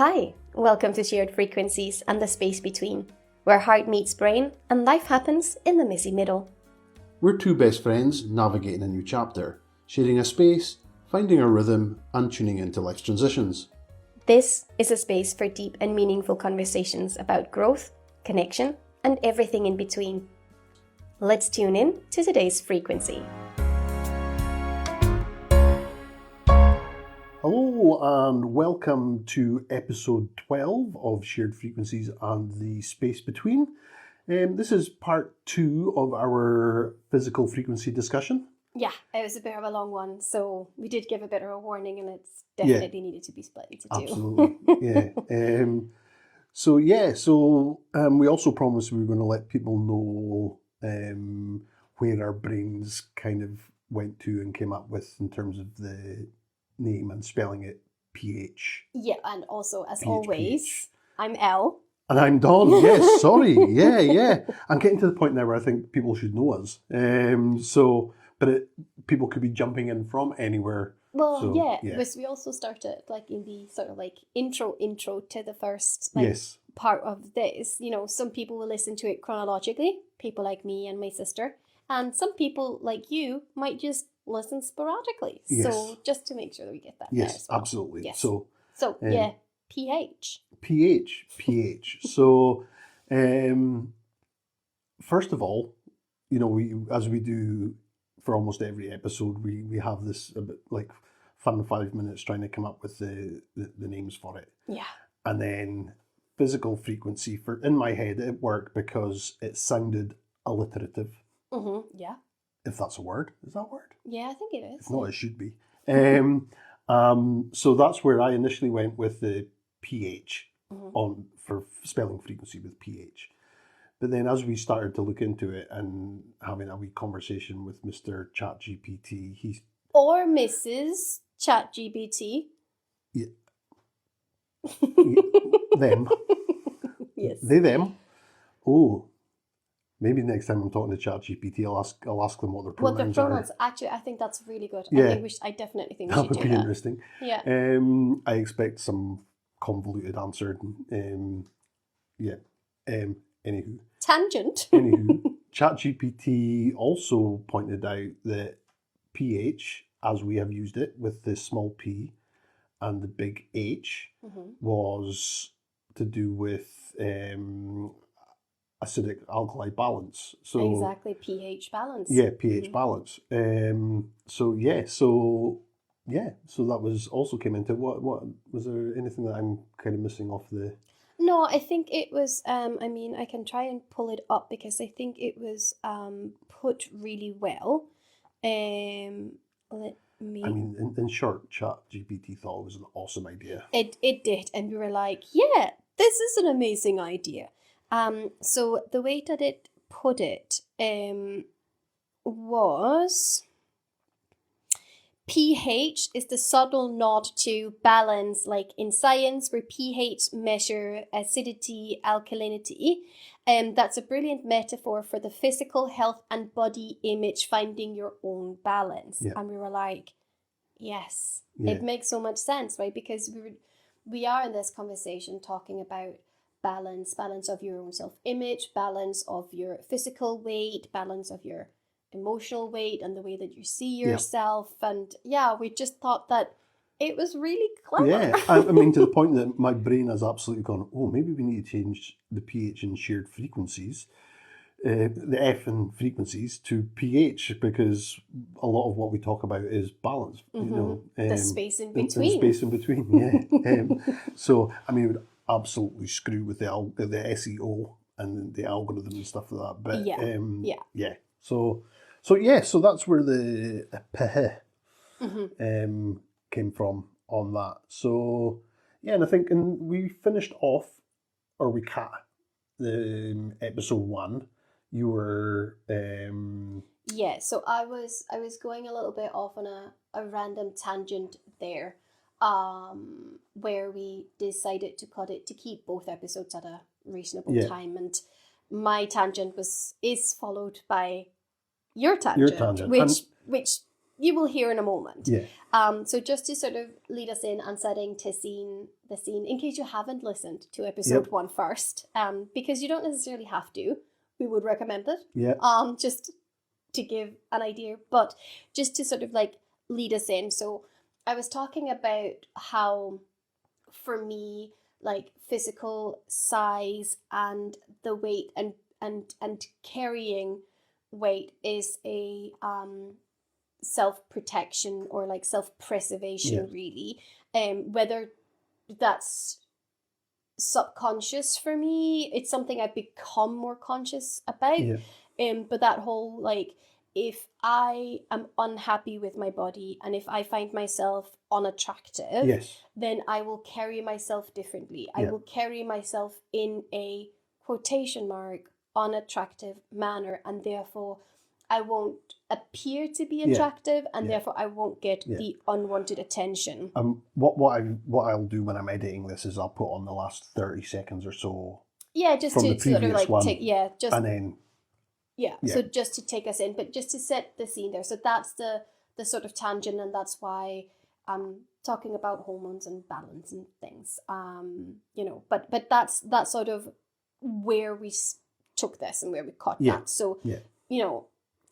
Hi, welcome to Shared Frequencies and the Space Between, where heart meets brain and life happens in the messy middle. We're two best friends navigating a new chapter, sharing a space, finding our rhythm and tuning into life's transitions. This is a space for deep and meaningful conversations about growth, connection, and everything in between. Let's tune in to today's frequency. Hello and welcome to episode 12 of Shared Frequencies and the Space Between. This is part 2 of our physical frequency discussion. Yeah, it was a bit of a long one, so we did give a bit of a warning and it's definitely needed to be split into two. Absolutely, yeah. We also promised we were going to let people know where our brains kind of went to and came up with in terms of the name and spelling it PH. Yeah, and also, as PH, always, PH. I'm Elle. And I'm Don, yes, sorry, yeah. I'm getting to the point now where I think people should know us. People could be jumping in from anywhere. Well, So, yeah, yeah. because we also started like in the sort of like intro to the first Yes, part of this. You know, some people will listen to it chronologically, people like me and my sister, and some people like you might just listen sporadically. Yes. So just to make sure that we get that there yes, as well. absolutely. Yes. So, Yeah, PH. PH. So, first of all, you know, as we do for almost every episode, we have this a bit like fun 5 minutes trying to come up with the names for it. Yeah. And then physical frequency, in my head, it worked because it sounded alliterative, Yeah. if that's a word. Is that a word? Yeah, I think it is. If not, it should be. So that's where I initially went with the PH for spelling frequency with PH. But then as we started to look into it and having a wee conversation with Mr. ChatGPT, Or Mrs. ChatGPT. them. Yes. They, them. Oh, maybe next time I'm talking to ChatGPT, I'll ask them what their Well, pronouns the pronouns, are. actually, I think that's really good. Yeah. I definitely think we That should would do be that. interesting. Yeah. I expect some convoluted answer. Anywho. Tangent. ChatGPT also pointed out that pH, as we have used it with the small p and the big H, was to do with acidic alkali balance. So Exactly, pH balance. yeah, pH balance. So that was also came into what was there anything that I'm kind of missing off the? No, I think it was, I can try and pull it up because I think it was put really well. In short, ChatGPT thought it was an awesome idea. It did, and we were like, yeah, this is an amazing idea. So the way that it put it was pH is the subtle nod to balance, like in science, where pH measure acidity, alkalinity. That's a brilliant metaphor for the physical health and body image, finding your own balance. Yeah. And we were like, yes, Yeah. it makes so much sense, right? Because we are in this conversation talking about balance of your own self-image, balance of your physical weight, balance of your emotional weight and the way that you see yourself. And we just thought that it was really clever. Yeah, I mean, to the point that my brain has absolutely gone, maybe we need to change the pH in shared frequencies, the F in frequencies to pH, because a lot of what we talk about is balance. You know, the space in between. The space in between, yeah. So, I mean, it would absolutely screw with the SEO and the algorithm and stuff like that. But So that's where the came from on that. So and I think we finished off, or we cut the episode 1. You were So I was going a little bit off on a random tangent there, where we decided to cut it to keep both episodes at a reasonable time, and my tangent is followed by your tangent. Which you will hear in a moment. Yeah. So just to sort of lead us in and setting the scene, in case you haven't listened to episode 1 first, because you don't necessarily have to. We would recommend it. Yeah. Just to give an idea, but just to sort of like lead us in. So I was talking about how, for me, like physical size and the weight and carrying weight is a self-protection or like self-preservation, really. Whether that's subconscious for me, it's something I've become more conscious about. But that whole, like, if I am unhappy with my body and if I find myself unattractive, then I will carry myself differently. I will carry myself in a quotation mark unattractive manner, and therefore I won't appear to be attractive, and therefore I won't get the unwanted attention. What I'll do when I'm editing this is I'll put on the last 30 seconds or so. Yeah, just from to the previous sort of like one, and then so just to take us in, but just to set the scene there. So that's the sort of tangent, and that's why I'm talking about hormones and balance and things. But that's sort of where we took this and where we caught that. So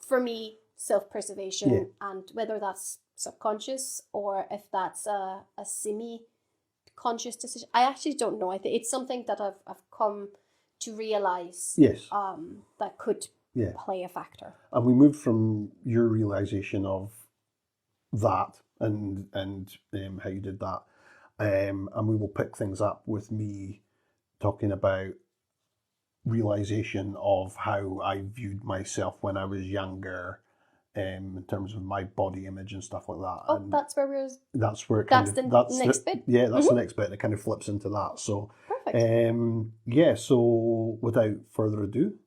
for me, self-preservation, and whether that's subconscious or if that's a semi-conscious decision, I actually don't know. I think it's something that I've come to realize that could play a factor. And we moved from your realization of that and how you did that, and we will pick things up with me talking about realization of how I viewed myself when I was younger, in terms of my body image and stuff like that. And that's where we're. That's where it that's the next bit. Yeah, that's the next bit. It kind of flips into that. So perfect. So without further ado,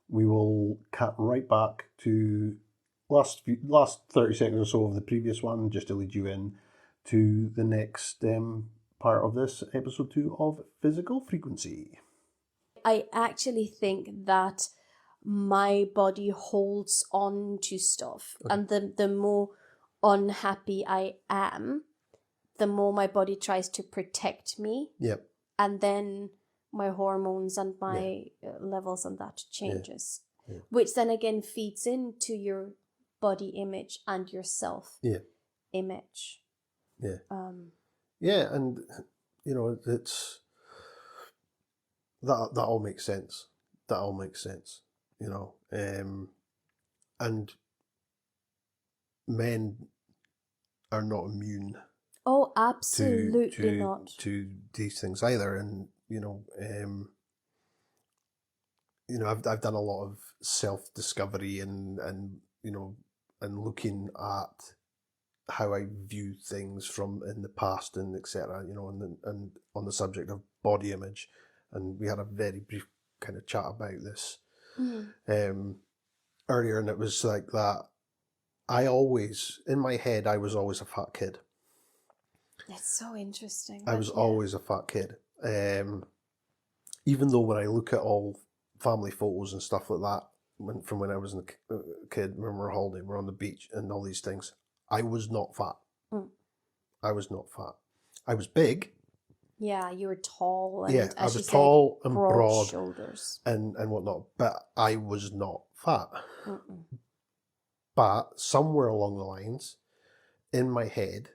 we will cut right back to last 30 seconds or so of the previous one, just to lead you in to the next part of this episode 2 of Physical Frequency. I actually think that my body holds on to stuff, and the more unhappy I am, the more my body tries to protect me. And then my hormones and my levels and that changes, which then again feeds into your body image and your self image. And it's that all makes sense. And men are not immune. Oh, absolutely not. To these things either. And I've done a lot of self-discovery and looking at how I view things from in the past and etc. And on the subject of body image, and we had a very brief kind of chat about this earlier, and it was like that. In my head, I was always a fat kid. That's so interesting. I was always a fat kid. Even though when I look at all family photos and stuff like that, from when I was a kid, when we were holiday, we're on the beach and all these things, I was not fat. I was not fat. I was big. Yeah, you were tall. And, I was tall and broad shoulders and whatnot, but I was not fat. But somewhere along the lines, in my head,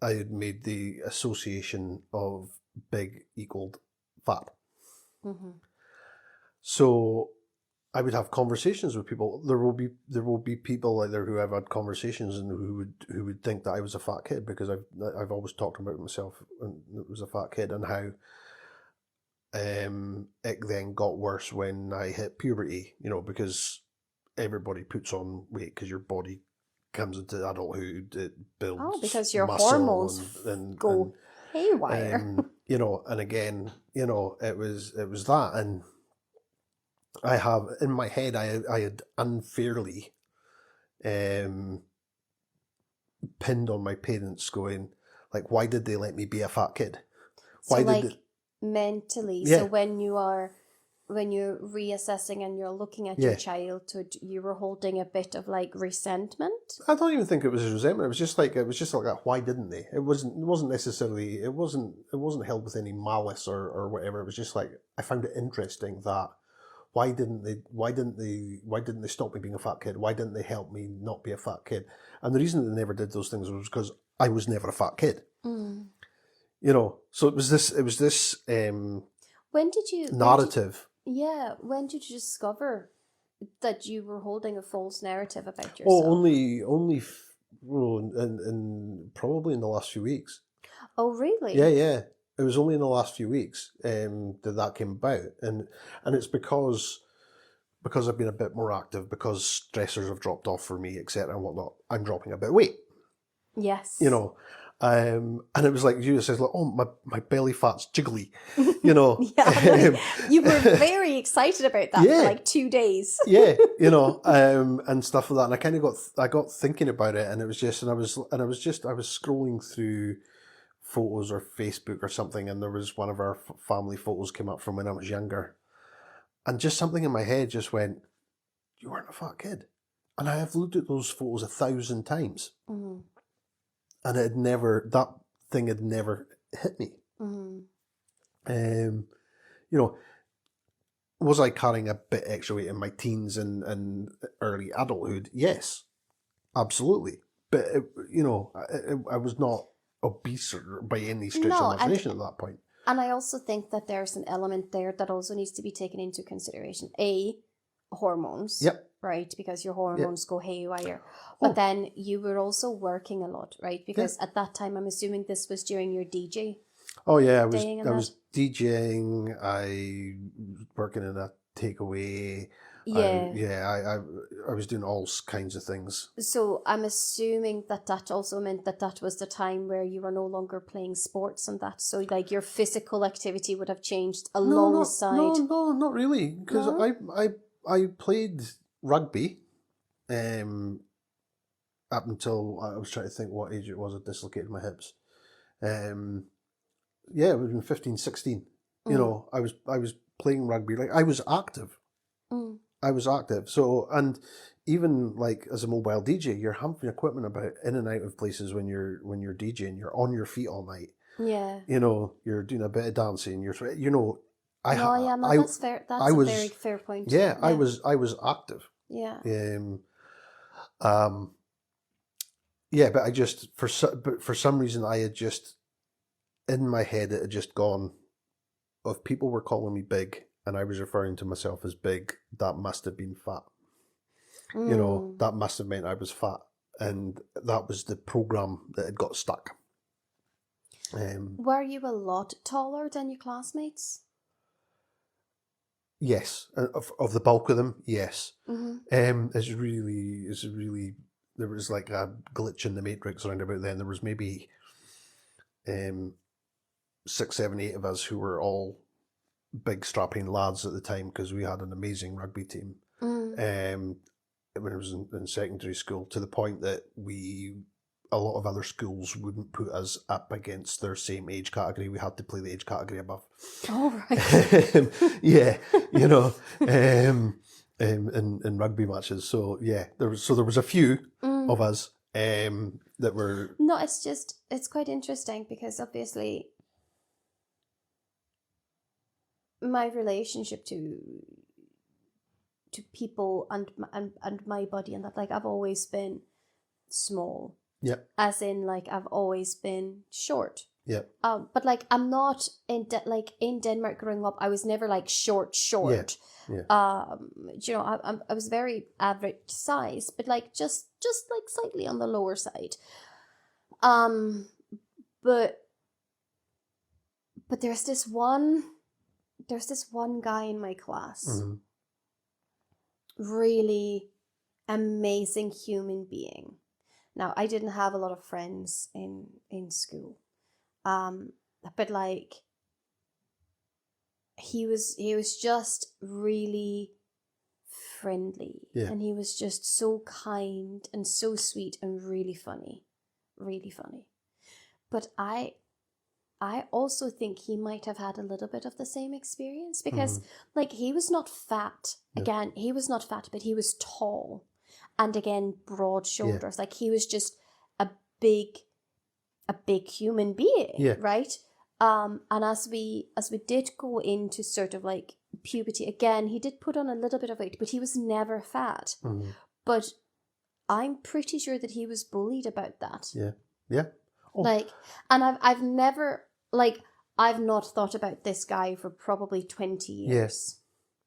I had made the association of big equaled fat. So I would have conversations with people. There will be people out there who I've had conversations and who would think that I was a fat kid, because I've always talked about myself and it was a fat kid, and how it then got worse when I hit puberty. Because everybody puts on weight because your body comes into adulthood, it builds. Oh, because your muscle hormones and go haywire. And again, it was that, and I have in my head I had unfairly pinned on my parents, going like, why did they let me be a fat kid? Why did mentally? So when you are when you're reassessing and you're looking at Yeah. your childhood, you were holding a bit of like resentment? I don't even think it was resentment. It was just like why didn't they? It wasn't necessarily it wasn't held with any malice or whatever. It was just like I found it interesting that why didn't they stop me being a fat kid? Why didn't they help me not be a fat kid? And the reason they never did those things was because I was never a fat kid. Mm. You know, so it was this When did you narrative. when did you discover that you were holding a false narrative about yourself? Oh, only in probably in the last few weeks. Oh, really? Yeah. It was only in the last few weeks that came about, and it's because I've been a bit more active, because stressors have dropped off for me, etc. and whatnot. I'm dropping a bit of weight. Yes. You know, and it was like you says, like, oh, my belly fat's jiggly. You know, You were very excited about that for like 2 days. Yeah, you know, and stuff like that. And I kind of got thinking about it, and it was just, I was scrolling through photos or Facebook or something, and there was one of our family photos came up from when I was younger, and just something in my head just went, "You weren't a fat kid," and I have looked at those photos 1,000 times, Mm-hmm. and that thing had never hit me. Mm-hmm. You know, was I carrying a bit extra weight in my teens and early adulthood? Yes, absolutely. But I was not obese by any stretch of the imagination at that point. And I also think that there's an element there that also needs to be taken into consideration. Hormones. Yep. Right, because your hormones go haywire. But then you were also working a lot, right? Because at that time, I'm assuming this was during your DJ. Oh yeah, I was DJing. I working in a takeaway. Yeah. I was doing all kinds of things. So I'm assuming that also meant that was the time where you were no longer playing sports and that. So like your physical activity would have changed alongside. No, not really. Because I played rugby up until I was trying to think what age it was. I dislocated my hips. Yeah, it would have been 15, 16. You know, I was playing rugby. Like I was active. I was active. So, and even like as a mobile DJ, you're having equipment about in and out of places when you're DJing. You're on your feet all night. Yeah. You know, you're doing a bit of dancing. That's fair. That's a very fair point. Yeah, I was active. Yeah. Yeah, but I just for some reason I had just in my head it had just gone. If people were calling me big and I was referring to myself as big, that must have been fat. You know, that must have meant I was fat, and that was the program that had got stuck. Were you a lot taller than your classmates? Yes, of the bulk of them, yes. Mm-hmm. It's really there was like a glitch in the matrix around about then. There was maybe 6, 7, 8 of us who were all big strapping lads at the time, because we had an amazing rugby team. When I was in secondary school, to the point that a lot of other schools wouldn't put us up against their same age category. We had to play the age category above. Oh, right. Yeah, you know, in rugby matches. So yeah, there was a few of us that were. No, it's quite interesting, because obviously my relationship to people and my body and that, like, I've always been small. Yeah. As in, like, I've always been short. Yeah. But like, I'm not in Denmark growing up, I was never like short. Yeah. You know, I was very average size, but like just like slightly on the lower side. But there's this one guy in my class. Really amazing human being. Now, I didn't have a lot of friends in school, but like he was just really friendly, and he was just so kind and so sweet and really funny. But I I also think he might have had a little bit of the same experience because, like, he was not fat. Yeah. Again, he was not fat, but he was tall, and again, broad shoulders. Like, he was just a big human being, right? And as we did go into sort of like puberty, again, he did put on a little bit of weight, but he was never fat. But I'm pretty sure that he was bullied about that. Yeah. Oh. Like, and I've never, like, I've not thought about this guy for probably 20 years.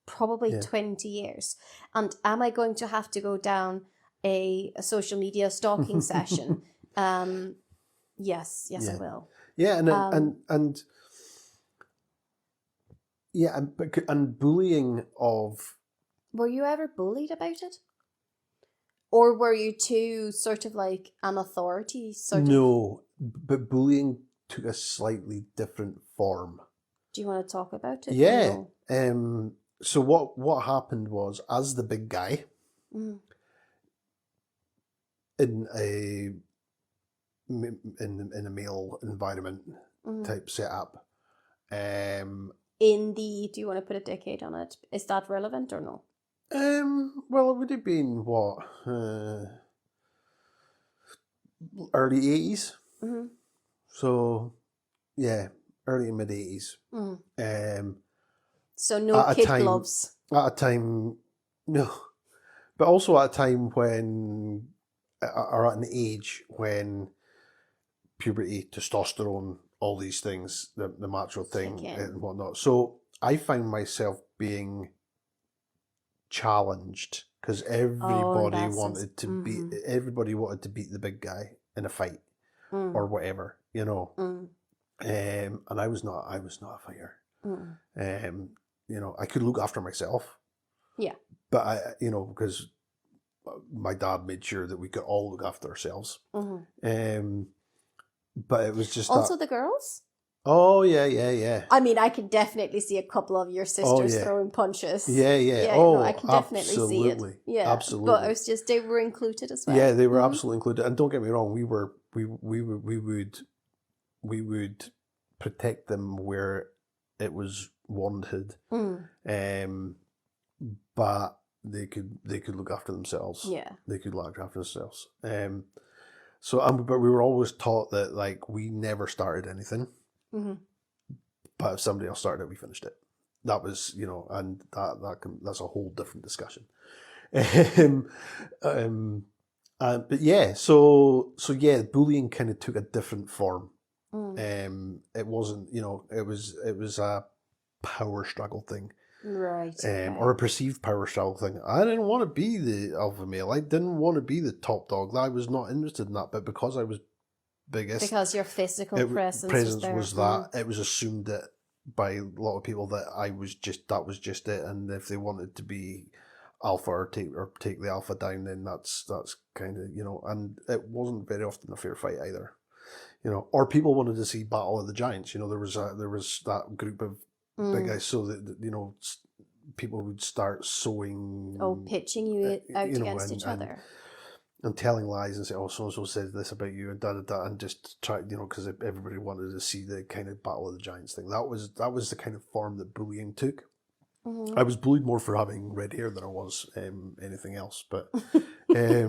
Probably 20 years. And am I going to have to go down a social media stalking session? Yes, I will. Yeah, and bullying of. Were you ever bullied about it? Or were you too sort of like an authority No, but bullying took a slightly different form. Do you want to talk about it? Yeah. So what happened was, as the big guy in a male environment type setup. Do you want to put a decade on it? Is that relevant or no? Well, it would have been what, early 80s. So, yeah, early mid 80s. So no kid gloves. At a time, no, but also at a time when, or at an age when puberty, testosterone, all these things, the macho thing and whatnot. So I found myself being challenged because everybody wanted to beat the big guy in a fight or whatever, you know. And I was not a fighter. You know, I could look after myself. Yeah. But because my dad made sure that we could all look after ourselves. But it was just also the girls. Oh yeah. I mean, I can definitely see a couple of your sisters throwing punches. Yeah. Oh, I can definitely see it. Yeah, absolutely. But it was just they were included as well. Yeah, they were absolutely included. And don't get me wrong, we would protect them where it was warranted. But they could look after themselves. Yeah, they could look after themselves. But we were always taught that, like, we never started anything. But if somebody else started it, we finished it. That was, and that's a whole different discussion. But yeah, so bullying kind of took a different form. It wasn't, it was a power struggle thing. Right. Or a perceived power struggle thing. I didn't want to be the alpha male. I didn't want to be the top dog. I was not interested in that. But because I was biggest, because your physical presence was that, it was assumed that by a lot of people that that was just it. And if they wanted to be alpha or take the alpha down, then that's kind of, and it wasn't very often a fair fight either. Or people wanted to see Battle of the Giants. There was that group of big guys, so that people would start sowing. Pitching you out against each other. And telling lies and say, oh, so-and-so said this about you and da-da-da, and just try, because everybody wanted to see the kind of Battle of the Giants thing. That was the kind of form that bullying took. I was bullied more for having red hair than I was anything else, but, I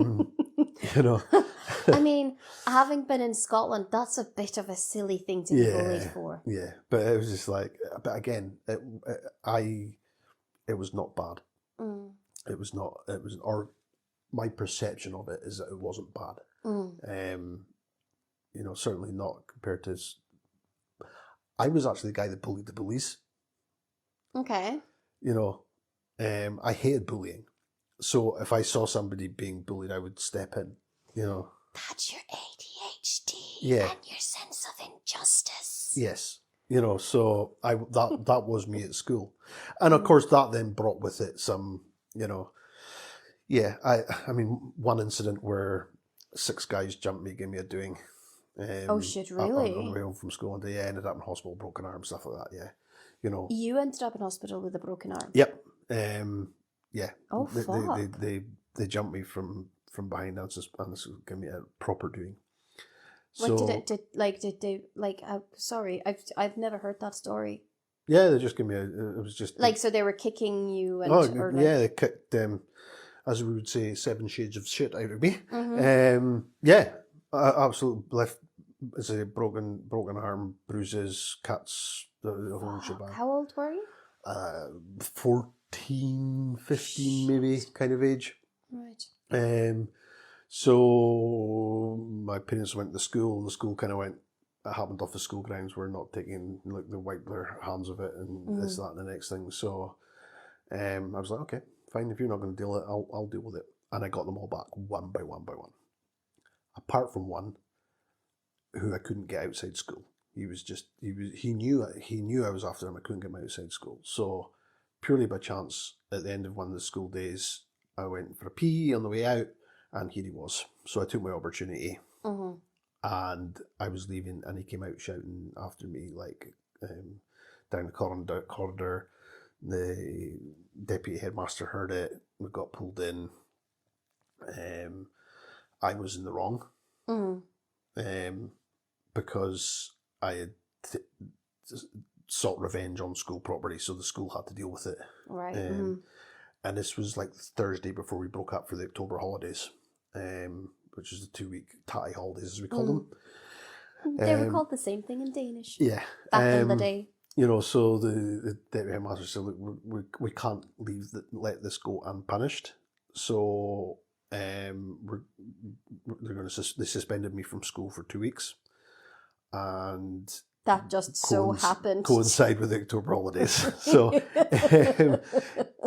mean, having been in Scotland, that's a bit of a silly thing to be bullied for. Yeah, but it was just like, but again, it was not bad. It was not, or my perception of it is that it wasn't bad. Certainly not compared to. I was actually the guy that bullied the bullies. Okay. I hated bullying, so if I saw somebody being bullied, I would step in. That's your ADHD and your sense of injustice. Yes. So that was me at school, and of course that then brought with it some, Yeah, I mean, one incident where 6 guys jumped me, gave me a doing. Oh shit! Really? On the way home from school, and they ended up in hospital, broken arm, stuff like that. Yeah, You ended up in hospital with a broken arm. Yep. Yeah. Oh fuck! They jumped me from behind and gave me a proper doing. What So did they like? Sorry, I've never heard that story. yeah, they just gave me it was just Like, so they were kicking you and oh or yeah, like. they kicked as we would say 7 shades of shit out of me. Mm-hmm. Yeah, absolute left. As a broken arm, bruises, cuts, the whole shebang. How old were you? 14, 15 maybe kind of age. Right. So my parents went to school, and the school kind of went. It happened off the school grounds. We're not taking like they wipe their hands of it and this, that, and the next thing. So I was like, okay, fine. If you're not going to deal with it, I'll deal with it. And I got them all back one by one by one. Apart from one, who I couldn't get outside school. He knew I was after him. I couldn't get him outside school. So purely by chance, at the end of one of the school days, I went for a pee on the way out, and here he was. So I took my opportunity, and I was leaving, and he came out shouting after me like down the corridor. The deputy headmaster heard it. We got pulled in. I was in the wrong. Because I had sought revenge on school property, so the school had to deal with it. Right. And this was like Thursday before we broke up for the October holidays, which is the 2-week tatty holidays, as we call them. They were called the same thing in Danish. Yeah. Back in the day. You know, so the deputy headmaster said, look, we can't let this go unpunished. So they suspended me from school for 2 weeks. And that just so happened coincide with the October holidays. So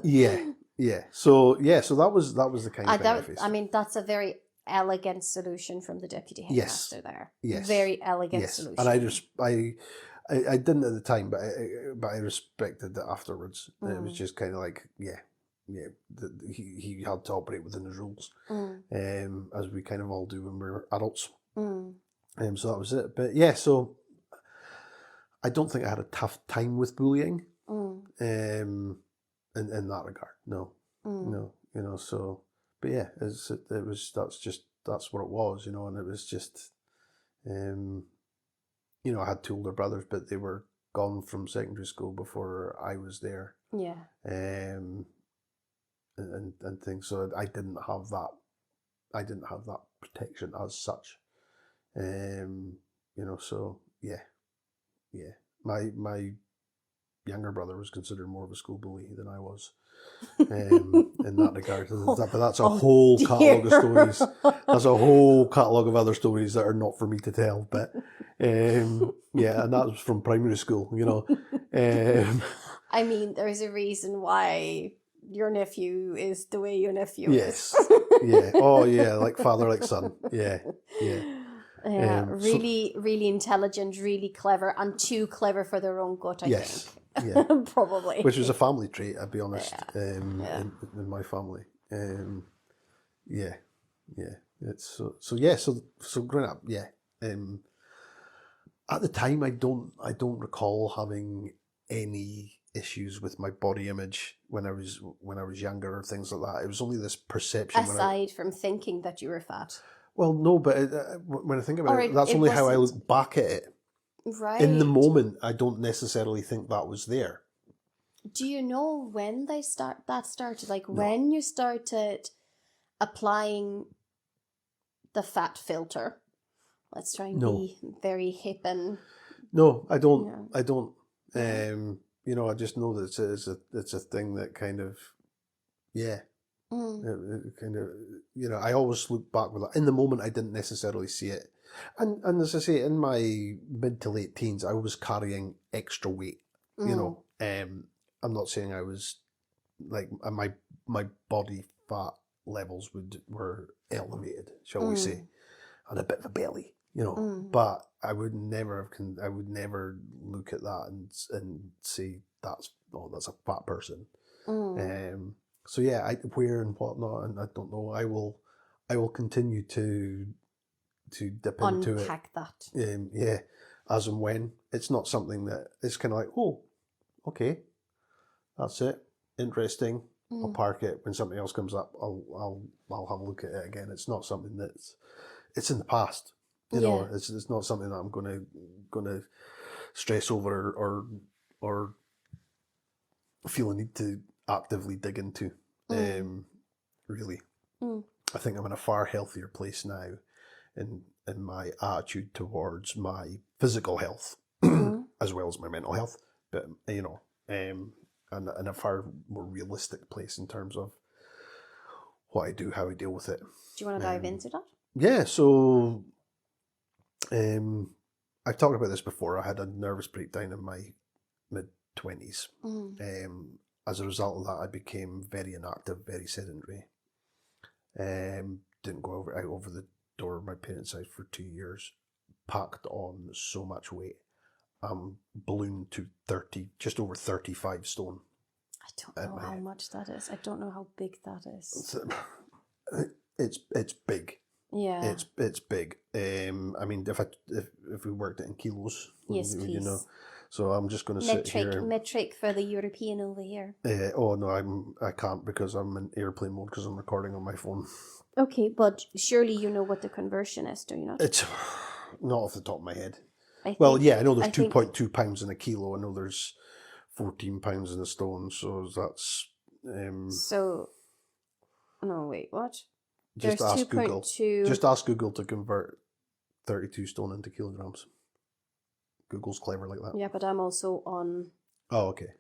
yeah. So that was the kind of thing I faced. I mean, that's a very elegant solution from the deputy headmaster there. Yes. Very elegant solution. And I didn't at the time, but I respected it afterwards. It was just kind of like, he had to operate within his rules, as we kind of all do when we're adults. So that was it. But yeah, so I don't think I had a tough time with bullying in that regard. No. You know, so, but yeah, that's what it was, you know, and it was just, you know, I had 2 older brothers, but they were gone from secondary school before I was there. Yeah. And things. So I didn't have that protection as such. You know, so yeah. My younger brother was considered more of a school bully than I was, in that regard. But that's a whole catalogue of stories. That's a whole catalogue of other stories that are not for me to tell. But yeah, and that was from primary school. You know, I mean, there's a reason why your nephew is the way your nephew is. Yeah. Oh yeah, like father, like son. Yeah. Yeah, really intelligent, really clever, and too clever for their own good, I think. Yeah. Probably. Which was a family trait, I'll be honest, in my family. Yeah. It's so growing up, yeah. At the time, I don't recall having any issues with my body image when I was younger or things like that. It was only this perception. Aside from thinking that you were fat. Well, no, but when I think about it, that's only how I look back at it. Right. In the moment, I don't necessarily think that was there. Do you know when that started? Like when you started applying the fat filter? Let's try and be very hip and. No, I don't. Yeah. I don't. You know, I just know that it's a thing that kind of, yeah. It kind of, you know, I always look back with that. In the moment, I didn't necessarily see it. And as I say, in my mid to late teens, I was carrying extra weight, you know. I'm not saying I was, like, my body fat levels were elevated, shall we say. I had a bit of a belly, you know. But I would never look at that and say, that's a fat person. So yeah, where and whatnot, and I don't know. I will continue to dip into it. Unpack that. Yeah, as and when. It's not something that it's kind of like, oh, okay, that's it. Interesting. I'll park it. When something else comes up, I'll have a look at it again. It's not something it's in the past. You know, it's not something that I'm gonna stress over or feel a need to actively dig into. Really, I think I'm in a far healthier place now in my attitude towards my physical health as well as my mental health. But you know, and a far more realistic place in terms of what I do, how I deal with it. Do you want to dive into that? Yeah. So, I've talked about this before. I had a nervous breakdown in my mid-20s. As a result of that, I became very inactive, very sedentary. Didn't go out over the door of my parents' house for 2 years. Packed on so much weight. Ballooned to 30, just over 35 stone. I don't know how much that is. I don't know how big that is. It's big. Yeah. It's big. I mean, if we worked it in kilos, yes, please. You know. So I'm just going to sit here. Metric for the European over here. Oh no, I can't because I'm in airplane mode because I'm recording on my phone. Okay, but surely you know what the conversion is, do you not? It's not off the top of my head. I know there's 2.2 pounds in a kilo. I know there's 14 pounds in a stone. So that's. No, wait, what? Just there's ask 2.2. Google. Just ask Google to convert 32 stone into kilograms. Google's clever like that. Yeah, but I'm also on. Oh, okay.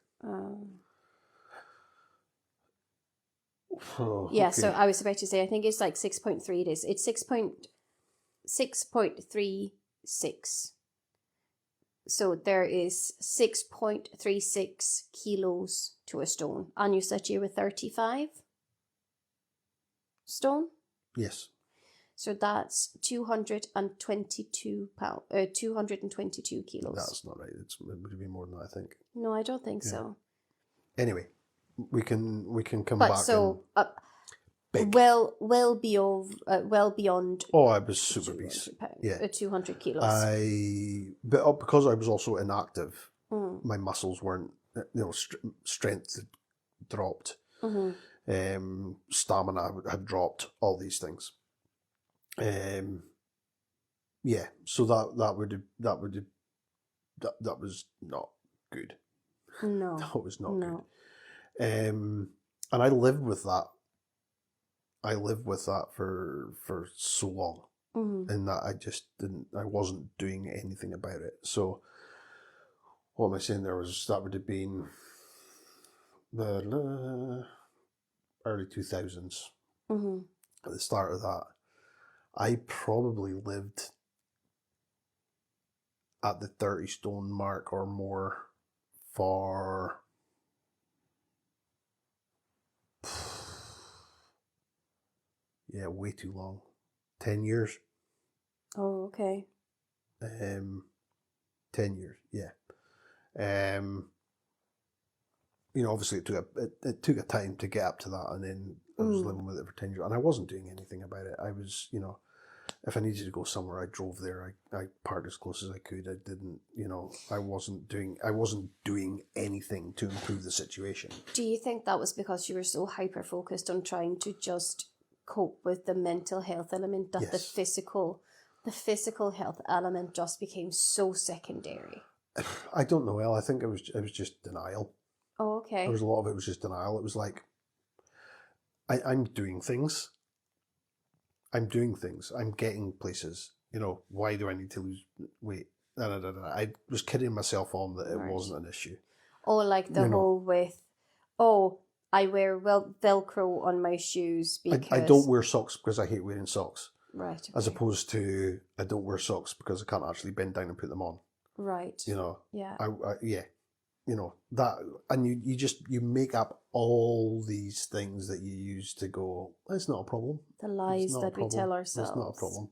Yeah, okay. So I was about to say, I think it's like 6.3. It is. It's 6.36. So there is 6.36 kilos to a stone. And you said you were 35 stone? Yes. So that's 222 pounds, 222 kilos. That's not right. It would be more than that, I think. No, I don't think so. Anyway, we can come back. But so well beyond. Oh, I was super obese. Yeah, 200 kilos. But because I was also inactive, my muscles weren't. Strength had dropped. Stamina had dropped. All these things. So that was not good. No, that was not good. And I lived with that. I lived with that for so long, and that I wasn't doing anything about it. So, what am I saying? That would have been the early 2000s. At the start of that, I probably lived at the 30 stone mark or more for way too long. 10 years. Oh, okay. 10 years, yeah. Obviously it took a time to get up to that, and then I was living with it for 10 years, and I wasn't doing anything about it. I was, if I needed to go somewhere, I drove there. I parked as close as I could. I didn't, I wasn't doing anything to improve the situation. Do you think that was because you were so hyper focused on trying to just cope with the mental health element that the physical health element just became so secondary? I don't know, Elle. I think it was just denial. Oh, okay. There was a lot of it was just denial. It was like, I'm doing things. I'm getting places. Why do I need to lose weight? I was kidding myself on that it wasn't an issue. Or like the whole with, I wear Velcro on my shoes because... I don't wear socks because I hate wearing socks. Right. Okay. As opposed to, I don't wear socks because I can't actually bend down and put them on. Right. Yeah. Yeah. That, and you make up all these things that you use to go, it's not a problem. The lies that we tell ourselves. It's not a problem.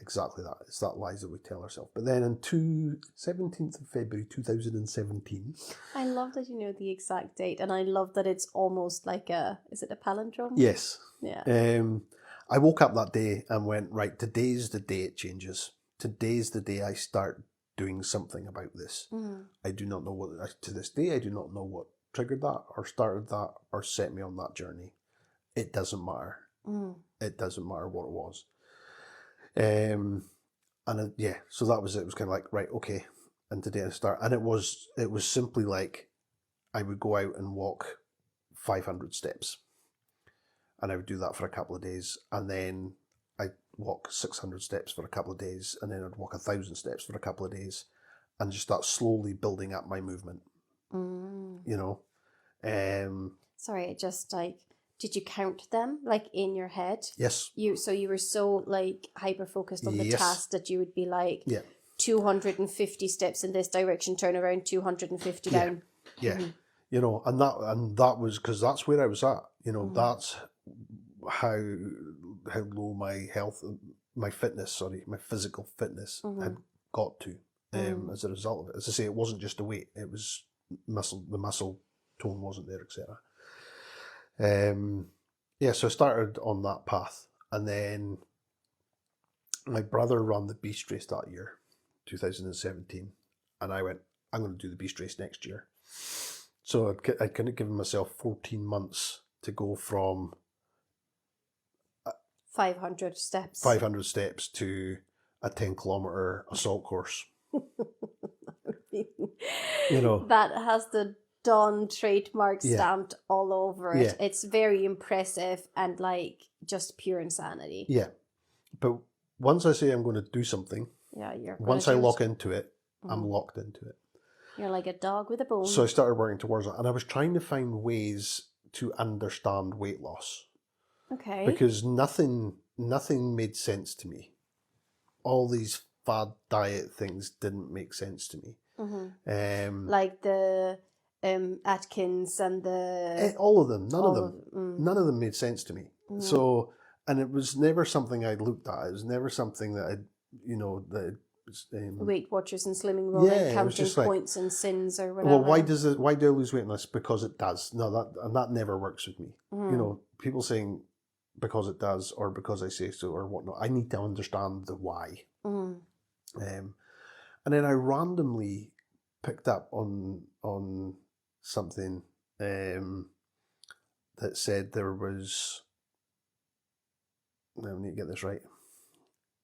Exactly that. It's that lies that we tell ourselves. But then on 17th of February 2017. I love that you know the exact date, and I love that it's almost like is it a palindrome? Yes. Yeah. I woke up that day and went, right, today's the day it changes. Today's the day I start doing something about this. I do not know to this day, I do not know what triggered that or started that or set me on that journey. It doesn't matter. It doesn't matter what it was. So that was it. It was kind of like, right, okay, and today I start, and it was simply like I would go out and walk 500 steps, and I would do that for a couple of days, and then I'd walk 600 steps for a couple of days, and then I'd walk 1,000 steps for a couple of days, and just start slowly building up my movement. You know, Sorry, just like, did you count them like in your head? yes. So you were so like hyper focused on the Yes. task that you would be like, Yeah. 250 steps in this direction, turn around, 250 down. Yeah. You know, and that was because that's where I was at. You know, that's how low my my physical fitness had got to as a result of it. As I say, it wasn't just the weight; it was the muscle tone wasn't there, etc. So I started on that path, and then my brother ran the Beast Race that year, 2017, and I went, I'm going to do the Beast Race next year. So I'd kind of given myself 14 months to go from 500 steps. 500 steps to a 10-kilometer assault course. You know, that has the Dawn trademark Yeah. stamped all over it. Yeah. It's very impressive and like just pure insanity. yeah. But once I say I'm going to do something, Yeah, you're once I lock into it, I'm locked into it. You're like a dog with a bone. So I started working towards it, and I was trying to find ways to understand weight loss. Okay. Because nothing made sense to me. All these fad diet things didn't make sense to me. Like the Atkins and the... all of them, none of them made sense to me. So, and it was never something I'd looked at. It was never something that Weight Watchers and Slimming World, and counting just like, points and sins or whatever. well, why do I lose weight in this? Because it does. No, that never works with me. You know, people saying because it does or because I say so or whatnot. I need to understand the why. And then I randomly picked up on something that said there was, I need to get this right,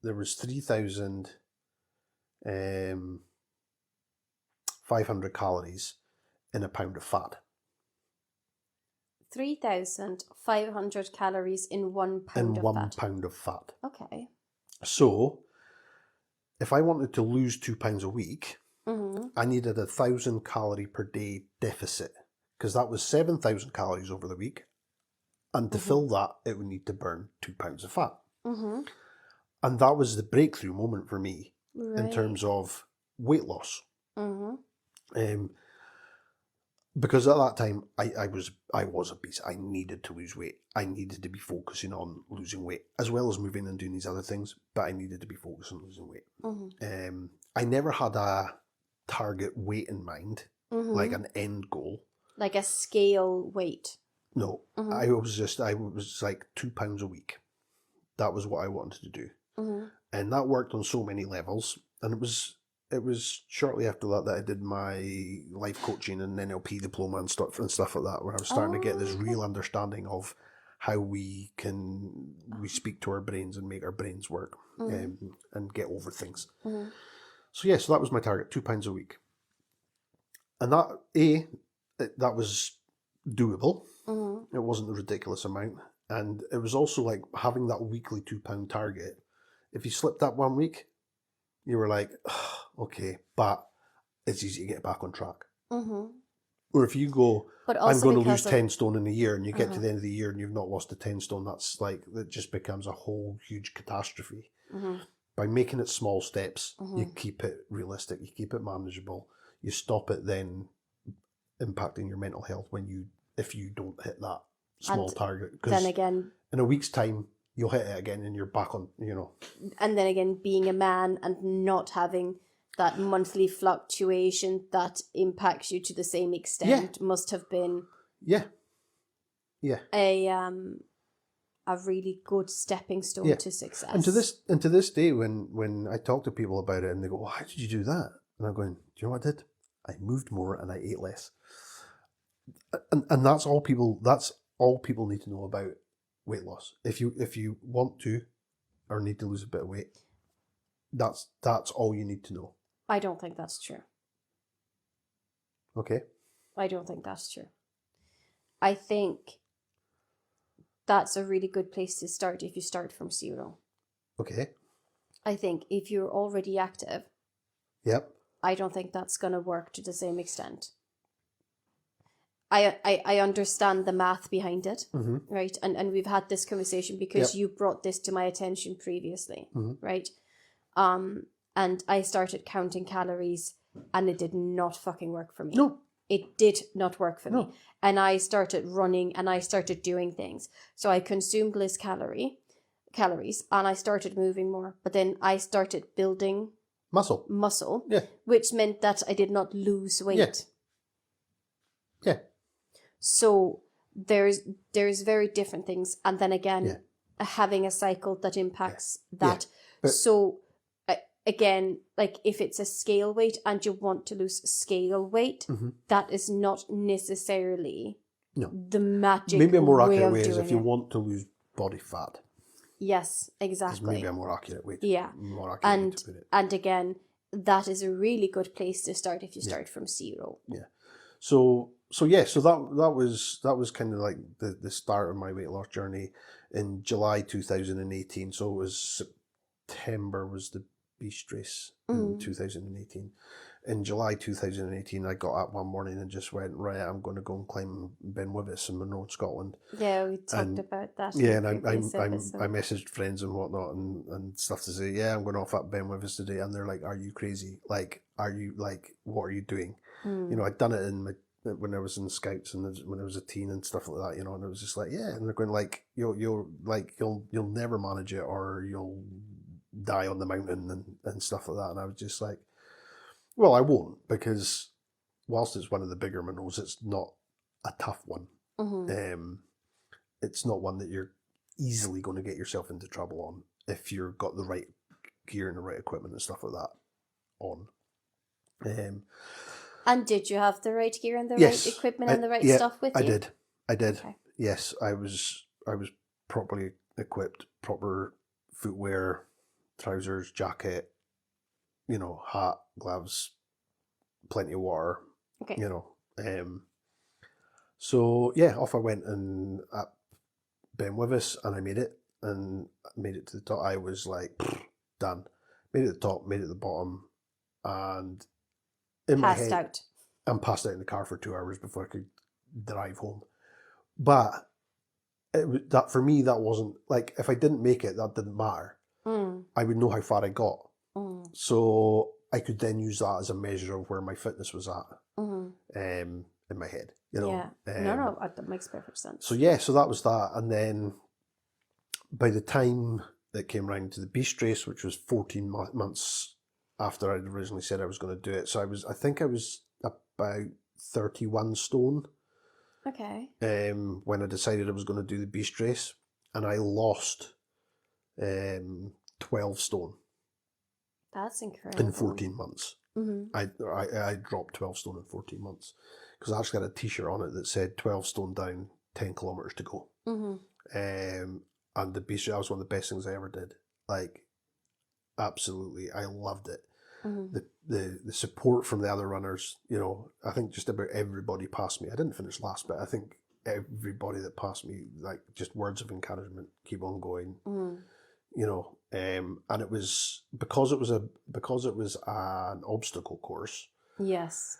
there was 3,500 calories in a pound of fat. 3,500 calories in 1 pound of fat. In 1 pound of fat. Okay. So, if I wanted to lose 2 pounds a week, I needed 1,000 calorie per day deficit, because that was 7,000 calories over the week. And to fill that, it would need to burn 2 pounds of fat. And that was the breakthrough moment for me in terms of weight loss. Because at that time, I was obese. I needed to lose weight. I needed to be focusing on losing weight, as well as moving and doing these other things, but I needed to be focused on losing weight. I never had a target weight in mind, like an end goal. Like a scale weight. No, I was like 2 pounds a week. That was what I wanted to do. And that worked on so many levels. And it was shortly after that I did my life coaching and NLP diploma and stuff like that, where I was starting to get this real understanding of how we speak to our brains and make our brains work and get over things. So that was my target, 2 pounds a week. And that was doable. It wasn't a ridiculous amount. And it was also like having that weekly 2 pound target. If you slipped that 1 week, you were like, oh, okay, but it's easy to get back on track. Or if you go, I'm going to lose 10 stone in a year, and you get to the end of the year and you've not lost the 10 stone, that's like, that just becomes a whole huge catastrophe. By making it small steps, you keep it realistic, you keep it manageable, you stop it then impacting your mental health if you don't hit that small target. Because then again, in a week's time, you'll hit it again and you're back on, And then again, being a man and not having that monthly fluctuation that impacts you to the same extent must have been a really good stepping stone to success. And to this day, when I talk to people about it and they go, "Well, how did you do that?" And I'm going, "Do you know what I did? I moved more and I ate less." And that's all people need to know about weight loss. If you want to or need to lose a bit of weight, that's all you need to know. I don't think that's true. Okay. I don't think that's true. I think that's a really good place to start if you start from zero. Okay. I think if you're already active, Yep. I don't think that's going to work to the same extent. I understand the math behind it, right? And we've had this conversation because you brought this to my attention previously, right? And I started counting calories and it did not fucking work for me. No. It did not work for me. And I started running and I started doing things. So I consumed less calories and I started moving more. But then I started building muscle, which meant that I did not lose weight. Yeah. So there's very different things. And then again, having a cycle that impacts that. But, so again, like if it's a scale weight and you want to lose scale weight, that is not necessarily the magic maybe a more way accurate of way is doing if you it. want to lose body fat. Yes, exactly. Maybe a more accurate way. More accurate way to put it. And again, that is a really good place to start if you start from zero. Yeah. So that was kind of like the start of my weight loss journey in July 2018. So it was September was the beast race in 2018. In July 2018, I got up one morning and just went, right, I'm going to go and climb Ben Wyvis in Monroe, Scotland. Yeah, we talked about that. Yeah, and I messaged friends and whatnot and stuff to say, yeah, I'm going off up Ben Wyvis today. And they're like, are you crazy? Like, what are you doing? You know, I'd done it when I was in Scouts and when I was a teen and stuff like that, you know, and it was just like, yeah, and they're going like, you'll never manage it or you'll die on the mountain and stuff like that. And I was just like, well, I won't, because whilst it's one of the bigger Monroes, it's not a tough one. It's not one that you're easily going to get yourself into trouble on if you've got the right gear and the right equipment and stuff like that on. And did you have the right gear and the right equipment and the right stuff with you? I did. Okay. Yes, I was properly equipped, proper footwear, trousers, jacket, you know, hat, gloves, plenty of water. Okay. You know. So yeah, off I went and at Ben Wyvis and I made it to the top. I was like, done. Made it to the top, made it to the bottom, and in my head, out. I'm passed out in the car for 2 hours before I could drive home. But that for me, that wasn't like, if I didn't make it, that didn't matter. I would know how far I got. So I could then use that as a measure of where my fitness was at in my head. You know? Yeah. That makes perfect sense. So yeah, so that was that. And then by the time that came round to the beast race, which was 14 months after I'd originally said I was going to do it. So I think I was about 31 stone. Okay. When I decided I was going to do the beast race, and I lost 12 stone. That's incredible. In 14 months. I dropped 12 stone in 14 months because I actually had a t-shirt on it that said 12 stone down, 10 kilometers to go. And the beast race, that was one of the best things I ever did. Like, absolutely, I loved it. The support from the other runners, you know, I think just about everybody passed me. I didn't finish last, but I think everybody that passed me, like, just words of encouragement, keep on going. You know, and it was because it was an obstacle course. Yes.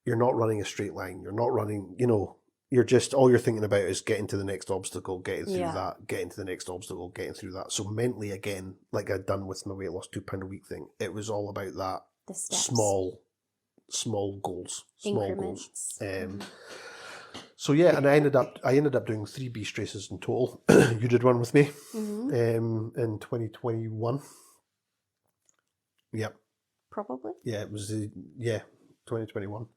You're not running a straight line. You're not running, you know, you're just, all you're thinking about is getting to the next obstacle, getting through that, getting to the next obstacle, getting through that. So mentally, again, like I'd done with my weight loss 2 pound a week thing, it was all about that. The steps. Small goals. Increments. So yeah, and I ended up doing 3 beast races in total. You did one with me in 2021. Yep. Probably. Yeah, it was 2021.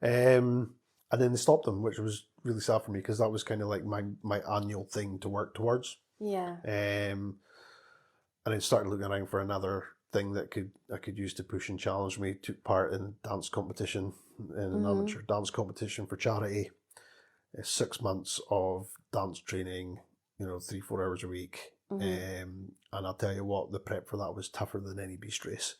And then they stopped them, which was really sad for me because that was kind of like my annual thing to work towards. Yeah. And I started looking around for another thing that I could use to push and challenge me. Took part in a dance competition, in an amateur dance competition for charity. 6 months of dance training, 3-4 hours a week. And I'll tell you what, the prep for that was tougher than any beast race.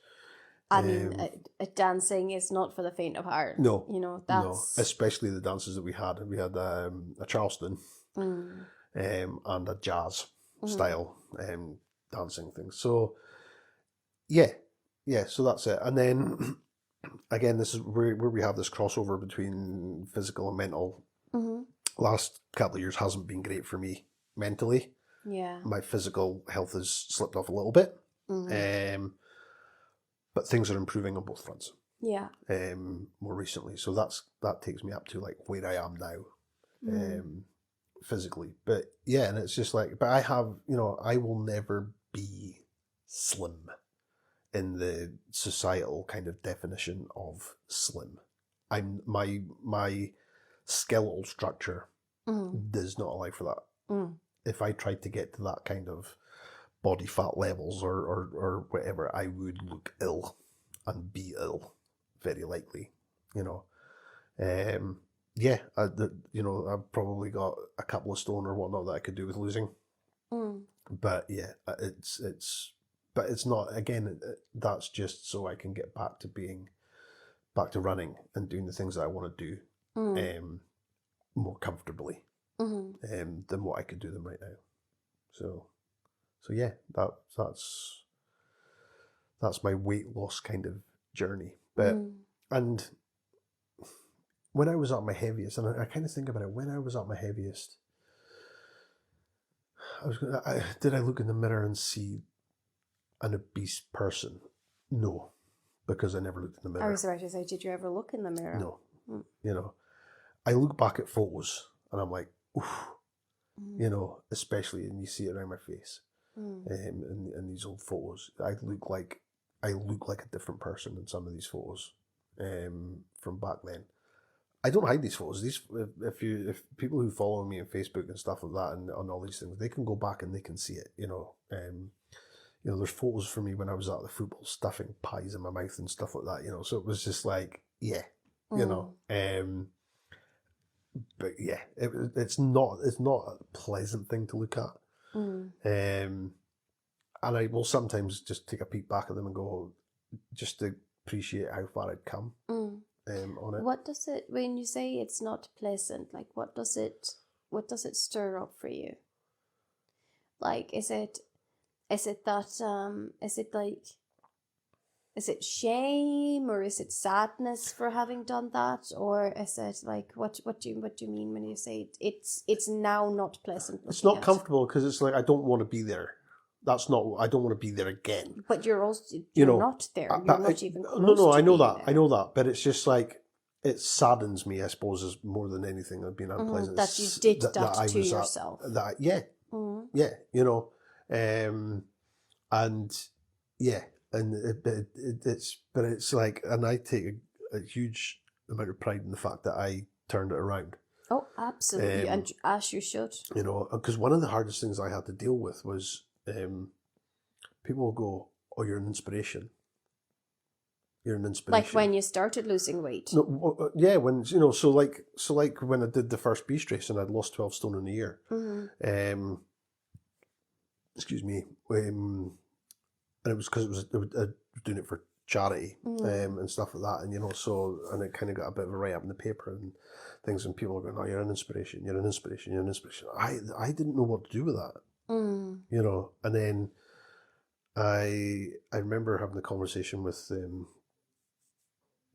I mean, dancing is not for the faint of heart. No, that's... no, especially the dances that we had. We had a Charleston and a jazz style dancing thing. So, yeah, so that's it. And then, again, this is where we have this crossover between physical and mental. Last couple of years hasn't been great for me mentally. Yeah. My physical health has slipped off a little bit. But things are improving on both fronts. Yeah. More recently. So that takes me up to like where I am now, physically. But yeah, and it's just like, but I have, I will never be slim in the societal kind of definition of slim. My skeletal structure does not allow for that. If I tried to get to that kind of body fat levels or whatever, I would look ill and be ill, very likely. I've probably got a couple of stone or whatnot that I could do with losing. But yeah, but it's not. Again, that's just so I can get back to running and doing the things that I want to do, more comfortably, than what I could do them right now. So yeah, that's my weight loss kind of journey. But and when I was at my heaviest, and I kind of think about it, when I was at my heaviest, did I look in the mirror and see an obese person? No, because I never looked in the mirror. I was about to say, did you ever look in the mirror? No. I look back at photos and I'm like, oof, especially, and you see it around my face. In these old photos, I look like a different person in some of these photos from back then. I don't hide these photos. If people who follow me on Facebook and stuff like that and on all these things, they can go back and they can see it. There's photos for me when I was at the football stuffing pies in my mouth and stuff like that. So it was just like, yeah, but yeah, it's not a pleasant thing to look at. And I will sometimes just take a peek back at them and go, just to appreciate how far I'd come on it. What does it, when you say it's not pleasant, like what does it stir up for you? Like, is it shame, or is it sadness for having done that, or is it like what do you mean when you say it's now not pleasant? It's not comfortable because it's like I don't want to be there. I don't want to be there again. But you're also not there. You're not even close. No, I know that, but it's just like it saddens me, I suppose, is more than anything. I've been unpleasant that you did that to yourself. And yeah. And it's like, and I take a huge amount of pride in the fact that I turned it around. Oh, absolutely, and as you should. Because one of the hardest things I had to deal with was people will go, "Oh, you're an inspiration. You're an inspiration." Like when you started losing weight. No, yeah, when so like when I did the first beast race and I'd lost 12 stone in a year. Excuse me. And it was because I was doing it for charity and stuff like that, and and it kind of got a bit of a write up in the paper and things, and people were going, "Oh, you're an inspiration, you're an inspiration, you're an inspiration." I didn't know what to do with that, And then I remember having a conversation with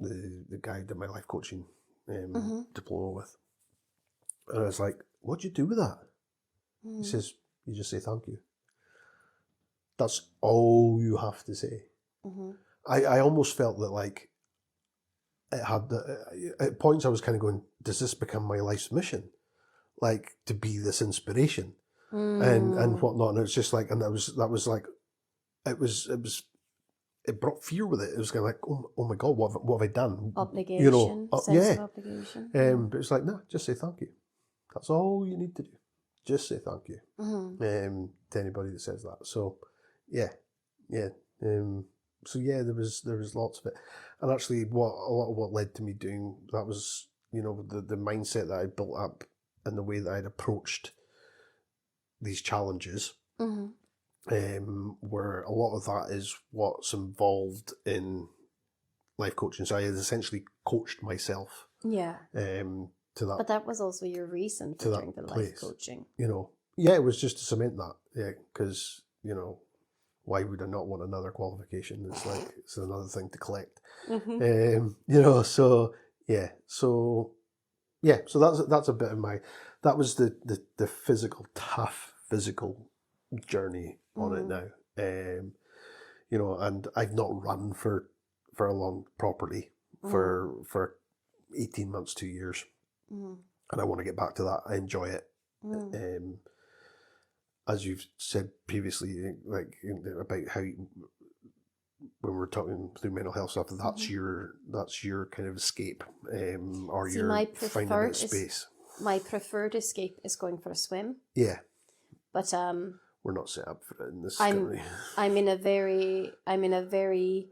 the guy I did my life coaching diploma with, and I was like, "What do you do with that?" He says, "You just say thank you. That's all you have to say." I almost felt that like it had at points I was kind of going, does this become my life's mission? Like to be this inspiration and whatnot. And it's just like, and that was like, it brought fear with it. It was kind of like, oh my God, what have I done? Obligation, sense of obligation. But it's like, no, just say thank you. That's all you need to do. Just say thank you to anybody that says that. So yeah. So yeah, there was lots of it, and actually, a lot of what led to me doing that was the mindset that I built up and the way that I'd approached these challenges, Mm-hmm. where a lot of that is what's involved in life coaching. So I had essentially coached myself Yeah. to that. But that was also your reason for doing the life coaching. You know, yeah, it was just to cement that. Yeah, because, you know, why would I not want another qualification? It's like, it's another thing to collect. Mm-hmm. You know, so that's a bit of that was the tough physical journey on it now. You know, and I've not run for a long properly for 18 months, 2 years. And I want to get back to that. I enjoy it. As you've said previously, like about how when we're talking through mental health stuff, that's your kind of escape, or See, your finding a bit of space. My preferred escape is going for a swim. Yeah. But we're not set up for it in this country. I'm in a very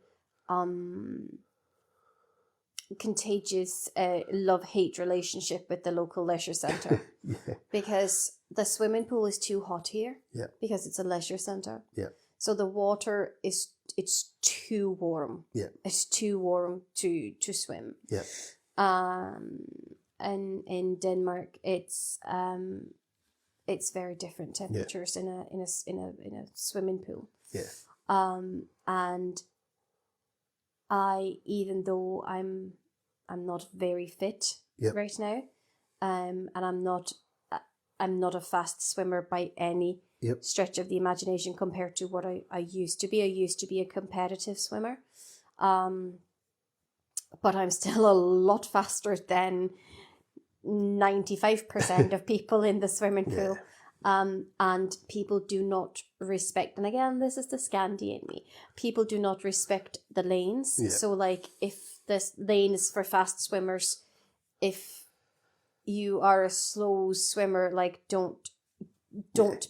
contagious love-hate relationship with the local leisure centre. Yeah. Because the swimming pool is too hot here. Yeah. Because it's a leisure centre. Yeah. So the water it's too warm. Yeah. It's too warm to swim. Yeah. And in Denmark it's very different temperatures in a swimming pool. Yeah. And I, even though I'm not very fit right now, and I'm not a fast swimmer by any stretch of the imagination compared to what I used to be. I used to be a competitive swimmer, but I'm still a lot faster than 95% of people in the swimming pool. And people do not respect, and again, this is the Scandi in me, people do not respect the lanes. So like, if this lane is for fast swimmers, if you are a slow swimmer, like don't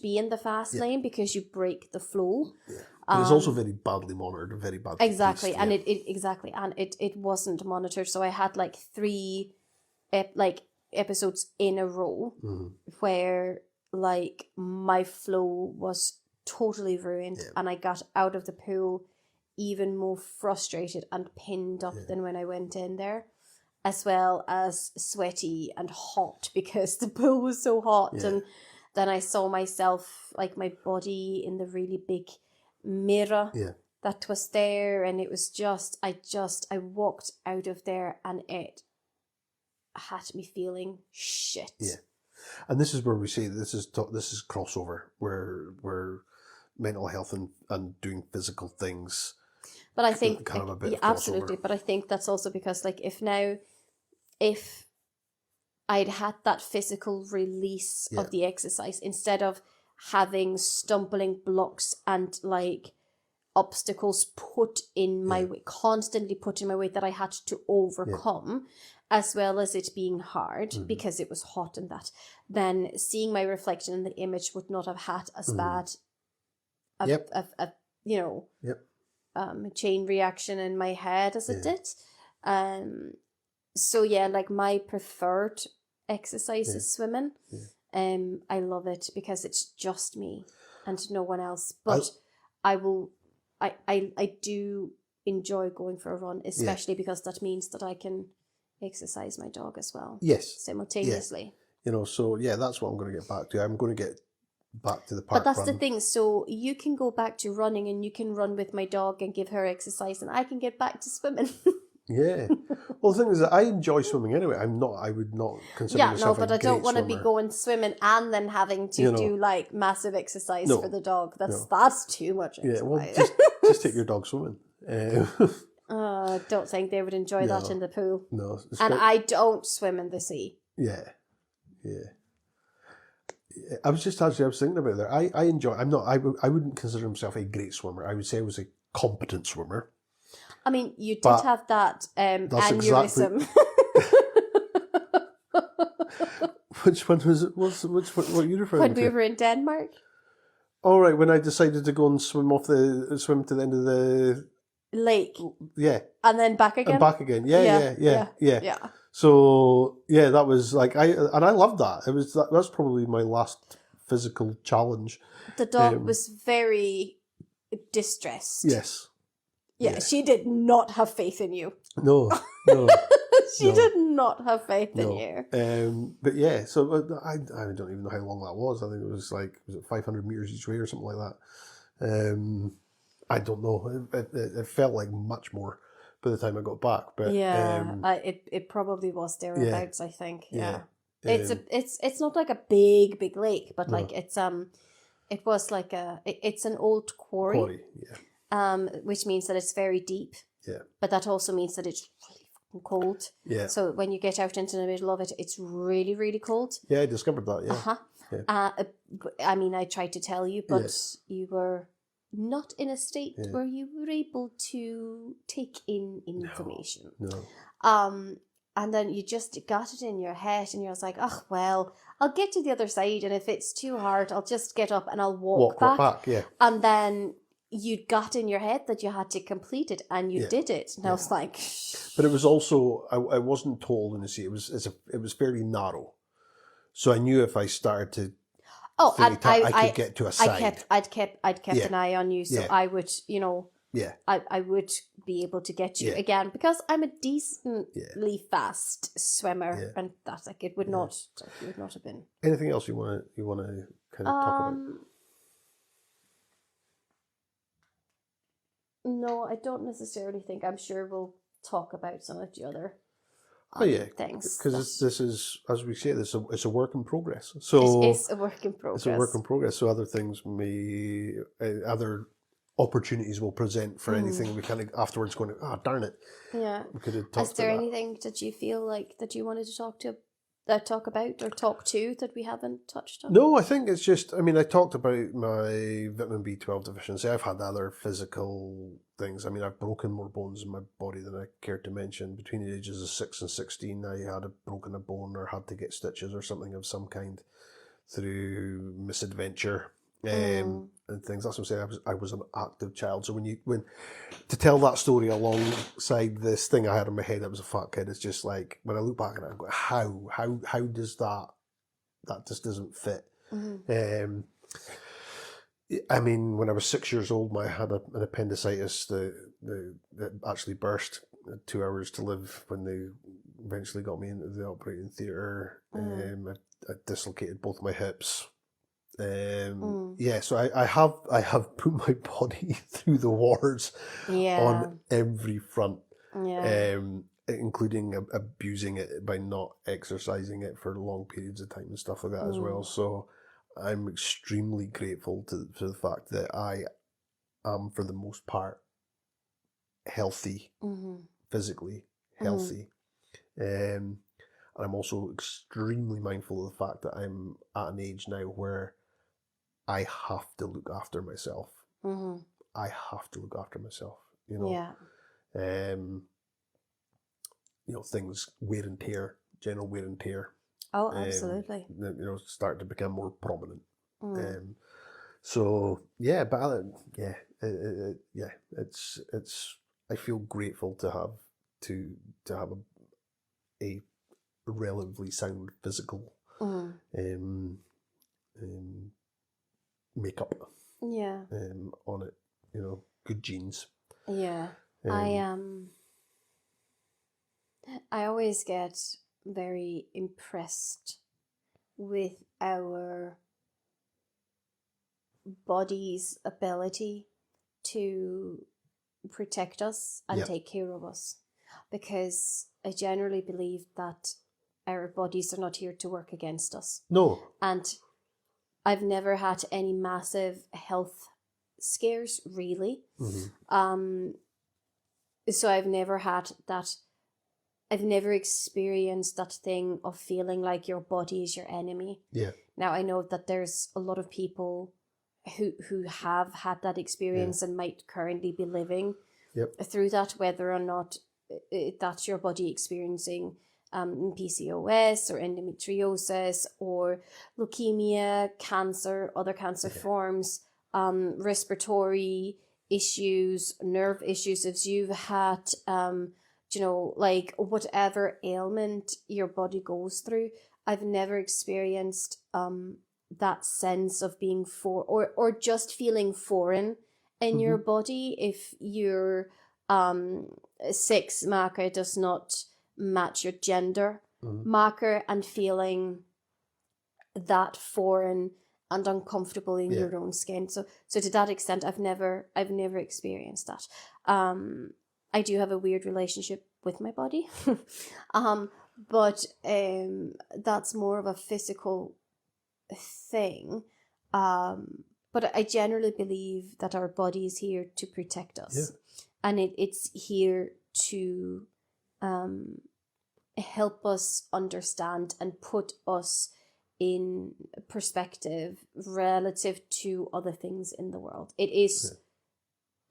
be in the fast lane because you break the flow. But it's also very badly monitored, very badly exactly policed, and it wasn't monitored. So I had like 3 episodes in a row where like my flow was totally ruined, and I got out of the pool even more frustrated and pinned up than when I went in there, as well as sweaty and hot because the pool was so hot. And then I saw myself, like my body, in the really big mirror that was there, and it was just I walked out of there and it had me feeling shit. And this is where we say this is crossover, where mental health and doing physical things. But I think kind of a bit of absolutely. But I think that's also because, like, if I'd had that physical release of the exercise instead of having stumbling blocks and like obstacles put in my way, constantly put in my way that I had to overcome. As well as it being hard because it was hot and that, then seeing my reflection in the image would not have had as bad a chain reaction in my head as it did. So yeah, like my preferred exercise is swimming. I love it because it's just me and no one else. But I do enjoy going for a run, especially because that means that I can exercise my dog as well. Simultaneously. You know, so that's what I'm going to get back to. I'm going to get back to the park. But that's the thing. So you can go back to running and you can run with my dog and give her exercise, and I can get back to swimming. Well, the thing is that I enjoy swimming anyway. I would not consider myself but a I don't want to be going swimming and then having to do like massive exercise for the dog. That's too much exercise. Well, just take your dog swimming. I don't think they would enjoy that in the pool. No. And I don't swim in the sea. Yeah. I was thinking about that. I enjoy. I wouldn't consider myself a great swimmer. I would say I was a competent swimmer. I mean, you did have that aneurysm. Which one was it? What are you referring to? When we were in Denmark. All right, when I decided to go and swim to the end of the lake. Yeah. And then back again. And back again. Yeah. So that was like I loved that. That's probably my last physical challenge. The dog was very distressed. Yes. Yeah, she did not have faith in you. No. She did not have faith in you. But yeah, so I don't even know how long that was. I think it was 500 meters each way or something like that. I don't know. It felt like much more by the time I got back. But it probably was thereabouts. I think. Yeah. Yeah. It's not like a big lake, but like it was like it's an old quarry. Which means that it's very deep. Yeah. But that also means that it's really fucking cold. Yeah. So when you get out into the middle of it, it's really, really cold. Yeah, I discovered that, yeah. Yeah. I mean, I tried to tell you, but you were not in a state where you were able to take in information. No. And then you just got it in your head and you're like, oh, well, I'll get to the other side. And if it's too hard, I'll just get up and I'll walk back. Yeah. And then you got in your head that you had to complete it, and you did it. And I was like, but it was also I wasn't told in the sea. It was fairly narrow, so I knew if I started to, I could get to a side. I'd kept an eye on you, so I would, I would be able to get you again, because I'm a decently fast swimmer, and that's like it would not have been. Anything else you want to kind of talk about? No, I don't necessarily think. I'm sure we'll talk about some of the other things. Because this is, as we say, it's a work in progress. So it is a work in progress. It's a work in progress. So other things other opportunities will present for anything. We kind of afterwards going, darn it. Yeah. We could have talked Is there anything that you feel like that you wanted to talk about or talk to that we haven't touched on? No, I think it's just, I talked about my vitamin B12 deficiency. I've had other physical things. I've broken more bones in my body than I care to mention. Between the ages of 6 and 16, I had broken a bone or had to get stitches or something of some kind through misadventure. And things. That's what I'm saying. I was an active child. So when to tell that story alongside this thing I had in my head, I was a fat kid. It's just like when I look back at it, I go, how does that just doesn't fit? When I was 6 years old, I had an appendicitis that actually burst. 2 hours to live when they eventually got me into the operating theatre. I dislocated both my hips. So I have put my body through the wars on every front, including abusing it by not exercising it for long periods of time and stuff like that as well. So I'm extremely grateful for the fact that I am, for the most part, healthy, physically healthy. And I'm also extremely mindful of the fact that I'm at an age now where I have to look after myself. I have to look after myself. Things wear and tear, general wear and tear. Oh, absolutely. Start to become more prominent. It's. I feel grateful to have a relatively sound physical makeup on it, good genes. I always get very impressed with our body's ability to protect us and take care of us, because I generally believe that our bodies are not here to work against us. No. And I've never had any massive health scares, really. So I've never had that. I've never experienced that thing of feeling like your body is your enemy. Yeah. Now, I know that there's a lot of people who have had that experience and might currently be living through that, whether or not that's your body experiencing PCOS or endometriosis or leukemia, cancer, other cancer forms, respiratory issues, nerve issues, if you've had, whatever ailment your body goes through. I've never experienced that sense of being or just feeling foreign in your body if your sex marker does not match your gender marker, and feeling that foreign and uncomfortable in your own skin. So to that extent, I've never experienced that. I do have a weird relationship with my body, but that's more of a physical thing. But I generally believe that our body is here to protect us, and it's here to help us understand and put us in perspective relative to other things in the world. It is,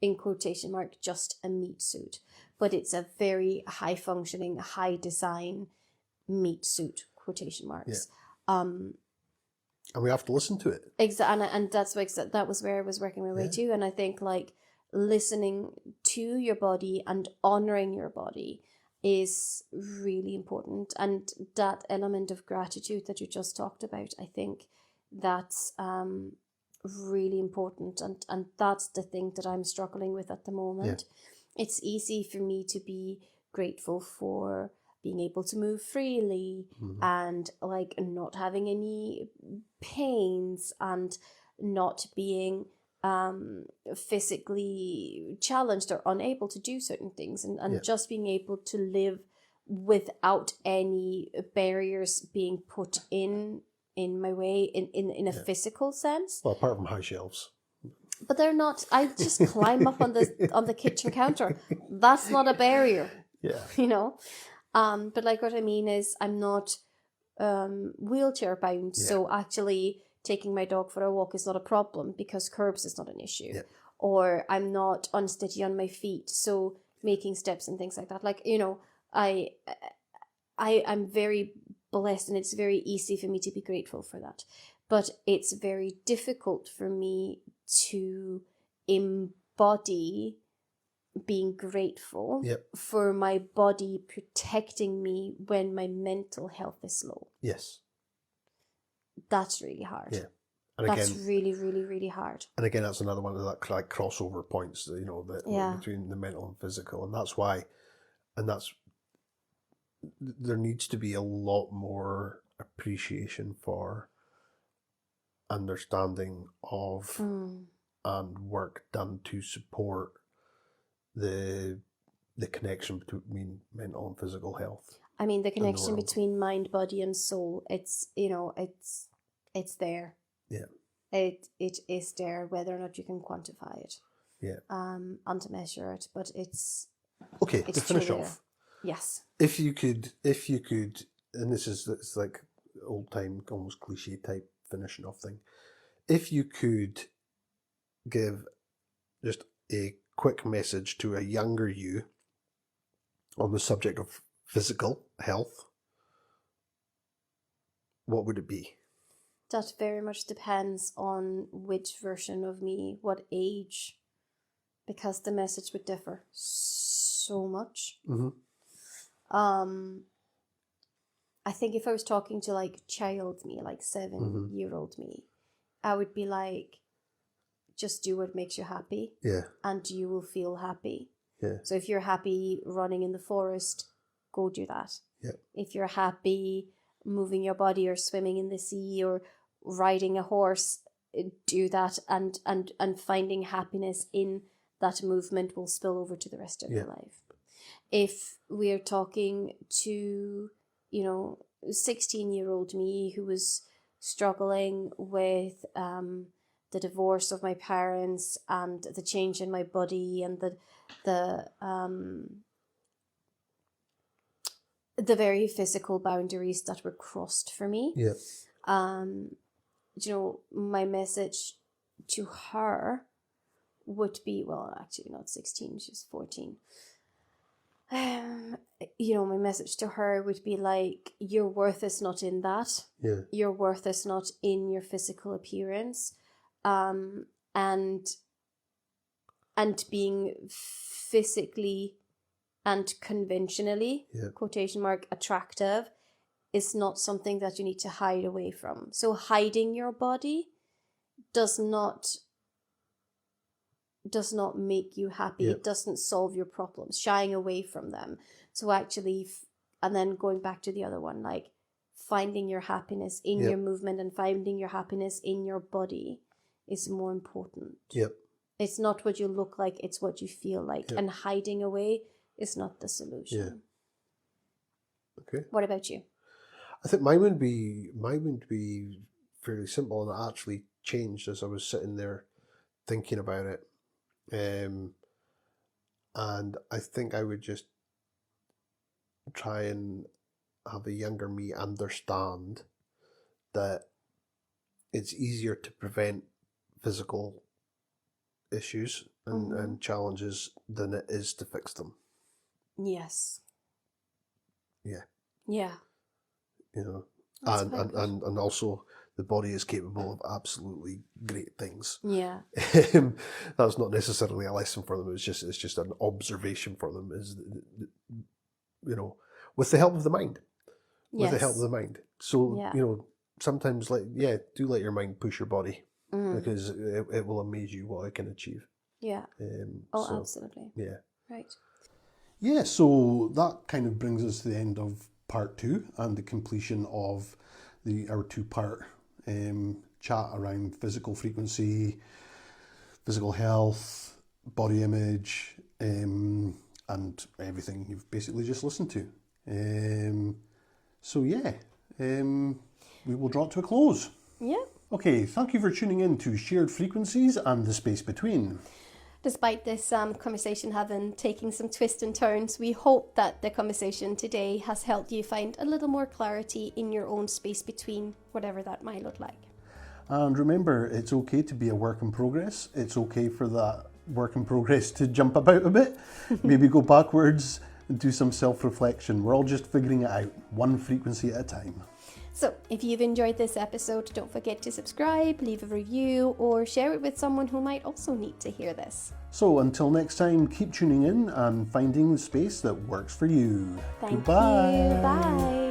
in quotation mark, just a meat suit, but it's a very high functioning, high design meat suit, quotation marks. And we have to listen to it. Exactly, and that's that was where I was working my way to. And I think like listening to your body and honoring your body is really important. And that element of gratitude that you just talked about, I think that's really important. And that's the thing that I'm struggling with at the moment. It's easy for me to be grateful for being able to move freely and like not having any pains and not being physically challenged or unable to do certain things, and just being able to live without any barriers being put in my way in a physical sense. Well, apart from high shelves. But they're not. I just climb up on the kitchen counter. That's not a barrier. You know. But like what I mean is I'm not wheelchair bound, so actually taking my dog for a walk is not a problem because curbs is not an issue. Or I'm not unsteady on my feet, so making steps and things like that. Like, you know, I'm very blessed, and it's very easy for me to be grateful for that. But it's very difficult for me to embody being grateful for my body protecting me when my mental health is low. That's really hard. And that's again, really, really, really hard. And again, that's another one of that like crossover points, you know, between the mental and physical. And that's why, there needs to be a lot more appreciation for understanding of and work done to support the connection between mental and physical health. I mean, the connection between mind, body, and soul. It's, you know, it's there. It is there, whether or not you can quantify it. And to measure it, but it's okay. To finish off, yes. If you could, and it's like old time, almost cliche type finishing off thing. If you could give just a quick message to a younger you on the subject of physical health, what would it be? That very much depends on which version of me, what age, because the message would differ so much. I think if I was talking to like child me, like 7-year-old me, I would be like, just do what makes you happy. And you will feel happy. So if you're happy running in the forest, go do that. If you're happy moving your body or swimming in the sea or riding a horse, do that, and finding happiness in that movement will spill over to the rest of your life. If we're talking to, you know, 16-year-old me who was struggling with the divorce of my parents and the change in my body and the very physical boundaries that were crossed for me. You know, my message to her would be, well, actually not 16, she was 14. You know, my message to her would be like, your worth is not in that. Your worth is not in your physical appearance. And being physically and conventionally, quotation mark, attractive is not something that you need to hide away from. So hiding your body does not make you happy. Yep. It doesn't solve your problems. Shying away from them. So actually, and then going back to the other one, like finding your happiness in Yep. your movement and finding your happiness in your body is more important. Yep. It's not what you look like, it's what you feel like. Yep. And hiding away is not the solution. Yeah. Okay. What about you? I think mine would be fairly simple, and it actually changed as I was sitting there thinking about it. And I think I would just try and have a younger me understand that it's easier to prevent physical issues and challenges than it is to fix them. Yes. Yeah. Yeah. You know, That's very good. and also the body is capable of absolutely great things. Yeah. That's not necessarily a lesson for them. It's just an observation for them. Is, you know, with the help of the mind. With the help of the mind. So Yeah. you know, sometimes do let your mind push your body, because it will amaze you what it can achieve. Yeah. Absolutely. Yeah. Right. Yeah, so that kind of brings us to the end of part 2 and the completion of our 2-part chat around physical frequency, physical health, body image, and everything you've basically just listened to. We will draw it to a close. Yeah. Okay, thank you for tuning in to Shared Frequencies and the Space Between. Despite this conversation taking some twists and turns, we hope that the conversation today has helped you find a little more clarity in your own space between, whatever that might look like. And remember, it's okay to be a work in progress. It's okay for that work in progress to jump about a bit, maybe go backwards and do some self-reflection. We're all just figuring it out, one frequency at a time. So, if you've enjoyed this episode, don't forget to subscribe, leave a review, or share it with someone who might also need to hear this. So, until next time, keep tuning in and finding the space that works for you. Thank Goodbye. you. Bye.